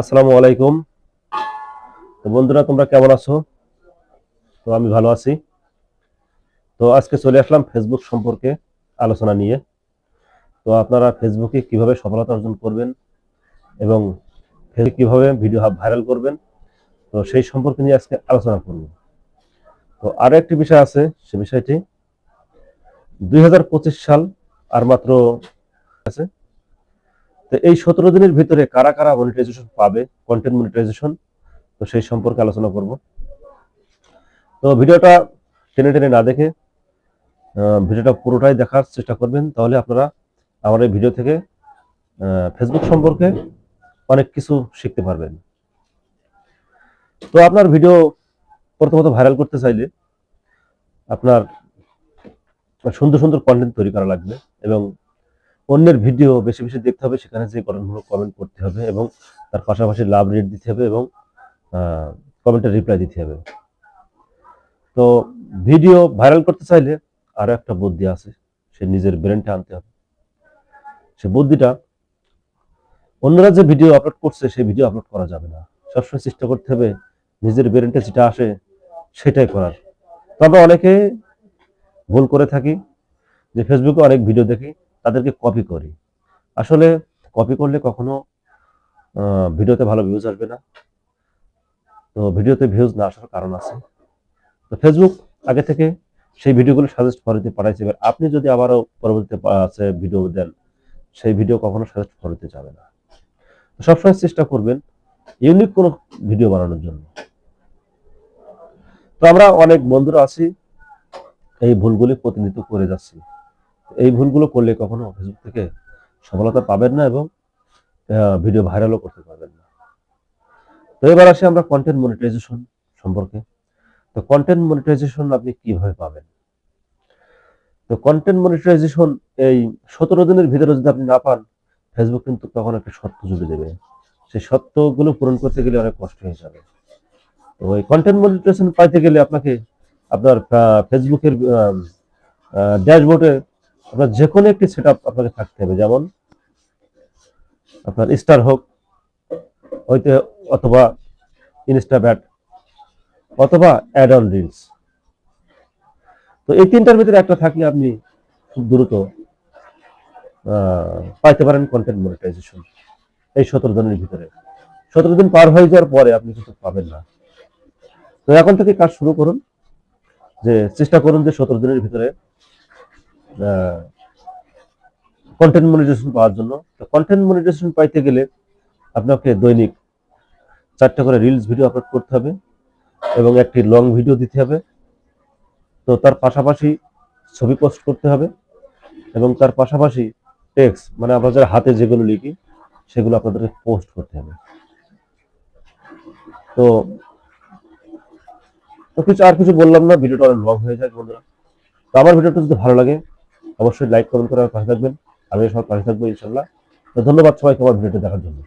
আসসালামু আলাইকুম। তো বন্ধুরা, তোমরা কেমন আছো? তো আমি ভালো আছি। তো আজকে চলে আসলাম ফেসবুক সম্পর্কে আলোচনা নিয়ে। তো আপনারা ফেসবুকে কিভাবে সফলতা অর্জন করবেন এবং ফেসবুকে কিভাবে ভিডিও ভাইরাল করবেন, তো সেই সম্পর্কে নিয়ে আজকে আলোচনা করব। তো আরো একটি বিষয় আছে, সে বিষয়টি 2025 সাল আর মাত্র আছে। তো এই 17 দিনের ভিতরে কারা কারা মনিটাইজেশন পাবে, কন্টেন্ট মনিটাইজেশন, তো সেই সম্পর্কে আলোচনা করব। তো ভিডিওটা টেনে টেনে না দেখে ভিডিওটা পুরোটাই দেখার চেষ্টা করবেন, তাহলে আপনারা আমার এই ভিডিও থেকে ফেসবুক সম্পর্কে অনেক কিছু শিখতে পারবেন। তো আপনার ভিডিও প্রথমত ভাইরাল করতে চাইলে আপনার সুন্দর সুন্দর কন্টেন্ট তৈরি করা লাগবে এবং অন্যের ভিডিও বেশি বেশি দেখতে হবে, সেখানে যে গঠনমূলক কমেন্ট করতে হবে এবং তার পাশাপাশি লাভ রেট দিতে হবে এবং কমেন্টের রিপ্লাই দিতে হবে। তো ভিডিও ভাইরাল করতে চাইলে আরো একটা বুদ্ধি আছে, সে নিজের ব্রেনটা আনতে হবে। সে বুদ্ধিটা, অন্যরা যে ভিডিও আপলোড করছে সেই ভিডিও আপলোড করা যাবে না। সবসময় চেষ্টা করতে হবে নিজের ব্রেনটা যেটা আসে সেটাই করার। তো আমরা অনেকে ভুল করে থাকি যে ফেসবুকে অনেক ভিডিও দেখি, তাদেরকে কপি করি। আসলে কপি করলে কখনো ভিডিওতে ভালো ভিউজ আসবে না। তো ভিডিওতে ভিউজ না আসার কারণ আছে। তো ফেসবুক আগে থেকে সেই ভিডিওগুলো সাজেস্ট ফর দিতে পাঠাইছে। এবার আপনি যদি আবারও পরবর্তীতে ভিডিও দেন, সেই ভিডিও কখনো সাজেস্ট ফর দিতে যাবে না। সবসময় চেষ্টা করবেন ইউনিক কোনো ভিডিও বানানোর জন্য। তো আমরা অনেক বন্ধুরা আছি এই ভুলগুলি প্রতিনিয়ত করে যাচ্ছি। এই ভুলগুলো করলে কখনো ফেসবুক থেকে সফলতা পাবেন না এবং ভিডিও ভাইরালও করতে পারবেন না। তো এবার আসি আমরা কন্টেন্ট মনিটাইজেশন সম্পর্কে। তো কন্টেন্ট মনিটাইজেশন আপনি কিভাবে পাবেন? তো কন্টেন্ট মনিটাইজেশন এই 17 দিনের ভিতরে যদি আপনি না পান, ফেসবুক কিন্তু তখন একটা শর্ত জুড়ে দেবে। সেই শর্তগুলো পূরণ করতে গেলে অনেক কষ্ট হয়ে যাবে। তো ওই কন্টেন্ট মনিটাইজেশন পাইতে গেলে আপনাকে আপনার ফেসবুকের ড্যাশবোর্ডে আপনার যে কোনো একটি সেটআপ আপনাকে থাকতে হবে। যেমন আপনার স্টার হোক হইতে, অথবা ইনস্টাব্যাট, অথবা অ্যাড অন রিলস। তো এই তিনটার ভিতরে একটা থাকলে আপনি খুব দ্রুত পাইতে পারেন কন্টেন্ট মনিটাইজেশন এই 17 দিনের ভিতরে। 17 দিন পার হয়ে যাওয়ার পরে আপনি কিন্তু পাবেন না। তো এখন থেকে কাজ শুরু করুন, যে চেষ্টা করুন যে 17 দিনের ভিতরে কন্টেন্ট মনিটাইজেশন পাওয়ার জন্য। তো কন্টেন্ট মনিটাইজেশন পাইতে গেলে আপনাকে দৈনিক 4টা করে রিলস ভিডিও আপলোড করতে হবে এবং একটি লং ভিডিও দিতে হবে। তো তার পাশাপাশি ছবি পোস্ট করতে হবে এবং তার পাশাপাশি টেক্সট, মানে আমরা যারা হাতে যেগুলো লিখি সেগুলো আপনাদেরকে পোস্ট করতে হবে। তো আর কিছু বললাম না, ভিডিওটা অনেক লং হয়ে যায় বন্ধুরা। তো আমার ভিডিওটা যদি ভালো লাগে অবশ্যই লাইক কমেন্ট করে আমার পাশে থাকবেন। আমি সবার পাশে থাকবো ইনশাল্লাহ। তো ধন্যবাদ সবাইকে আমার ভিডিওটা দেখার জন্য।